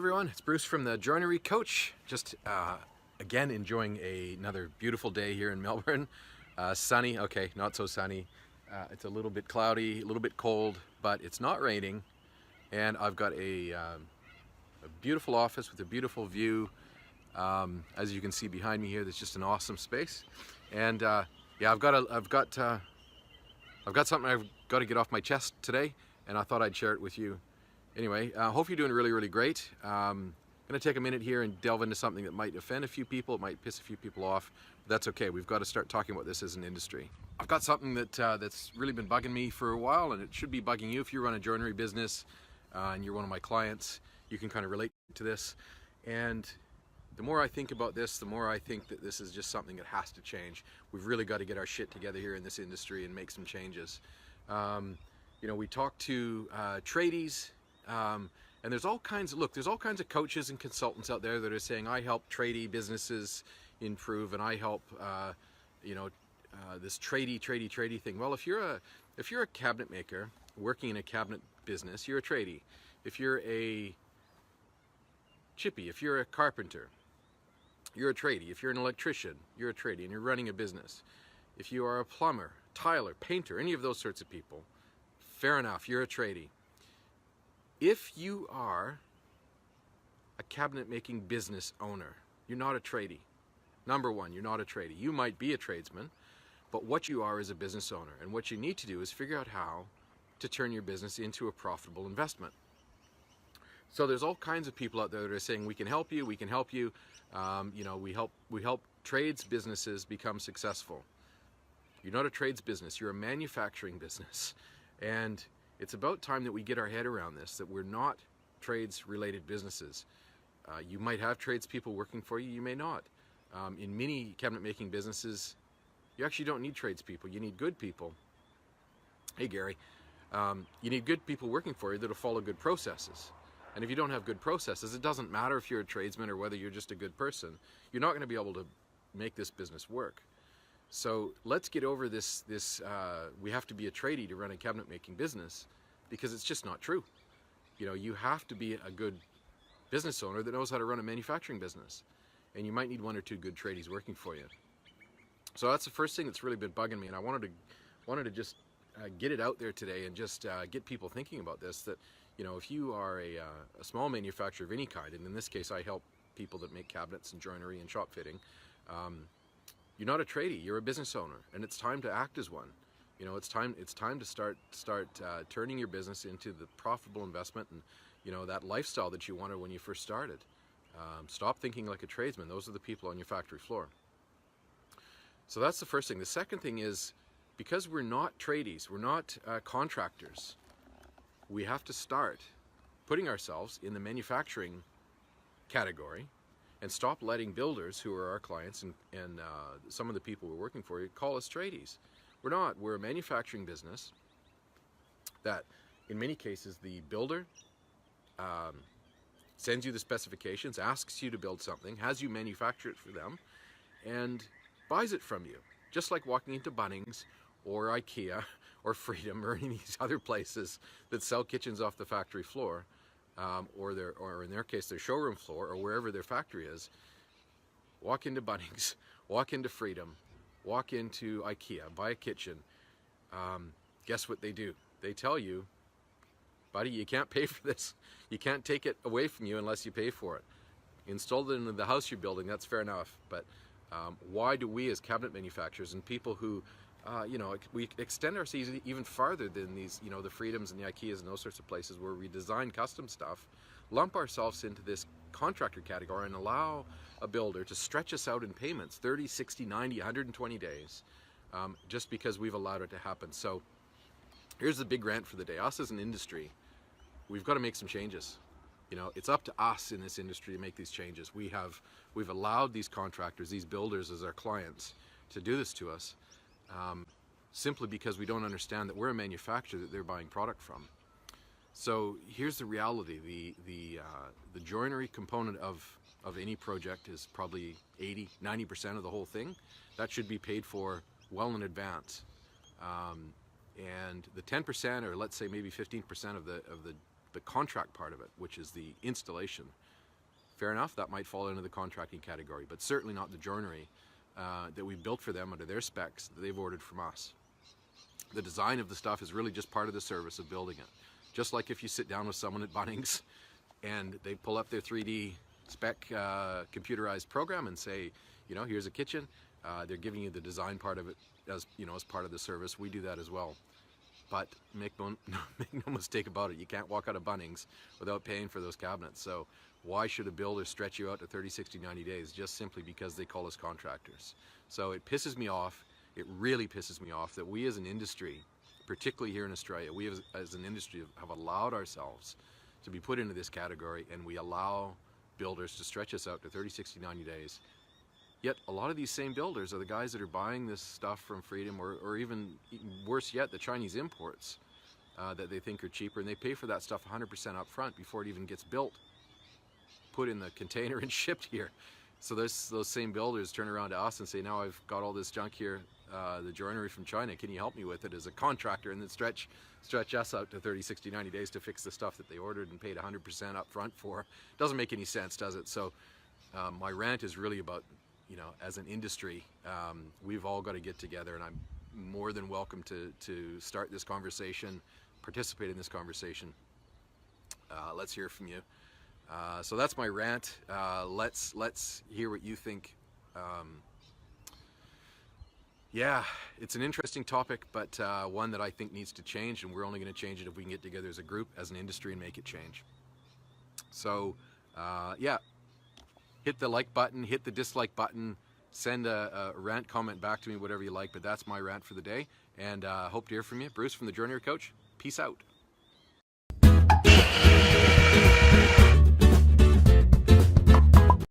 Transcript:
everyone, it's Bruce from the Joinery Coach. Just again enjoying another beautiful day here in Melbourne. Sunny, okay, not so sunny. It's a little bit cloudy, a little bit cold, but it's not raining. And I've got a beautiful office with a beautiful view. As you can see behind me here, there's just an awesome space. And yeah, I've got something I've got to get off my chest today, and I thought I'd share it with you. Anyway, hope you're doing really great. I'm going to take a minute here and delve into something that might offend a few people, it might piss a few people off, but that's okay. We've got to start talking about this as an industry. I've got something that's really been bugging me for a while, and it should be bugging you if you run a joinery business and you're one of my clients. You can kind of relate to this. And the more I think about this, the more I think that this is just something that has to change. We've really got to get our shit together here in this industry and make some changes. You know, we talk to tradies, and there's all kinds of coaches and consultants out there that are saying, I help tradie businesses improve, and I help this tradie thing. Well, if you're a cabinet maker working in a cabinet business, you're a tradie. If you're a chippy, if you're a carpenter, you're a tradie. If you're an electrician, you're a tradie, and you're running a business. If you are a plumber, tiler, painter, any of those sorts of people, fair enough, you're a tradie. If you are a cabinet making business owner, you're not a tradie. Number one, you're not a tradie. You might be a tradesman, but what you are is a business owner. And what you need to do is figure out how to turn your business into a profitable investment. So there's all kinds of people out there that are saying, we can help you, we can help you. We help trades businesses become successful. You're not a trades business, you're a manufacturing business. And it's about time that we get our head around this, that we're not trades-related businesses. You might have tradespeople working for you, you may not. In many cabinet-making businesses, you actually don't need tradespeople, you need good people. Hey Gary, you need good people working for you that'll follow good processes. And if you don't have good processes, it doesn't matter if you're a tradesman or whether you're just a good person. You're not going to be able to make this business work. So let's get over this we have to be a tradie to run a cabinet making business, because it's just not true. You know, you have to be a good business owner that knows how to run a manufacturing business. And you might need one or two good tradies working for you. So that's the first thing that's really been bugging me, and I wanted to just get it out there today and just get people thinking about this, that, you know, if you are a small manufacturer of any kind, and in this case I help people that make cabinets and joinery and shop fitting, you're not a tradie, you're a business owner, and it's time to act as one. You know, it's time to start turning your business into the profitable investment and, you know, that lifestyle that you wanted when you first started. Stop thinking like a tradesman. Those are the people on your factory floor. So that's the first thing. The second thing is, because we're not tradies, we're not contractors, we have to start putting ourselves in the manufacturing category and stop letting builders, who are our clients and some of the people we're working for, call us tradies. We're not. We're a manufacturing business that, in many cases, the builder sends you the specifications, asks you to build something, has you manufacture it for them, and buys it from you. Just like walking into Bunnings or IKEA or Freedom or any of these other places that sell kitchens off the factory floor, or in their case their showroom floor, or wherever their factory is. Walk into Bunnings, walk into Freedom, walk into IKEA, buy a kitchen. Guess what they do? They tell you, buddy, you can't pay for this. You can't take it away from you unless you pay for it. Install it into the house you're building, that's fair enough. But why do we as cabinet manufacturers and people who we extend ourselves even farther than these, you know, the Freedoms and the IKEAs and those sorts of places where we design custom stuff, lump ourselves into this contractor category and allow a builder to stretch us out in payments 30, 60, 90, 120 days just because we've allowed it to happen. So here's the big rant for the day. Us as an industry, we've got to make some changes. You know, it's up to us in this industry to make these changes. We've allowed these contractors, these builders as our clients, to do this to us. Simply because we don't understand that we're a manufacturer that they're buying product from. So here's the reality: the joinery component of any project is probably 80, 90% of the whole thing. That should be paid for well in advance. And the 10%, or let's say maybe 15% of the contract part of it, which is the installation, fair enough, that might fall into the contracting category, but certainly not the joinery that we built for them under their specs that they've ordered from us. The design of the stuff is really just part of the service of building it. Just like if you sit down with someone at Bunnings and they pull up their 3D spec computerized program and say, you know, here's a kitchen, they're giving you the design part of it as, you know, as part of the service. We do that as well. But make no mistake about it, you can't walk out of Bunnings without paying for those cabinets. So why should a builder stretch you out to 30, 60, 90 days just simply because they call us contractors? So it pisses me off, it really pisses me off that we as an industry, particularly here in Australia, we as an industry have allowed ourselves to be put into this category, and we allow builders to stretch us out to 30, 60, 90 days. Yet a lot of these same builders are the guys that are buying this stuff from Freedom, or even worse yet, the Chinese imports that they think are cheaper, and they pay for that stuff 100% up front before it even gets built, put in the container and shipped here. So those same builders turn around to us and say, now I've got all this junk here, the joinery from China, can you help me with it as a contractor, and then stretch us out to 30, 60, 90 days to fix the stuff that they ordered and paid 100% up front for. Doesn't make any sense, does it? So my rant is really about, you know, as an industry, we've all got to get together, and I'm more than welcome to start this conversation, participate in this conversation. Let's hear from you. So that's my rant. Let's hear what you think. Yeah, it's an interesting topic, but one that I think needs to change, and we're only going to change it if we can get together as a group, as an industry, and make it change. So, yeah. Hit the like button, hit the dislike button, send a rant comment back to me, whatever you like, but that's my rant for the day, and hope to hear from you. Bruce from the Joinery Coach, peace out.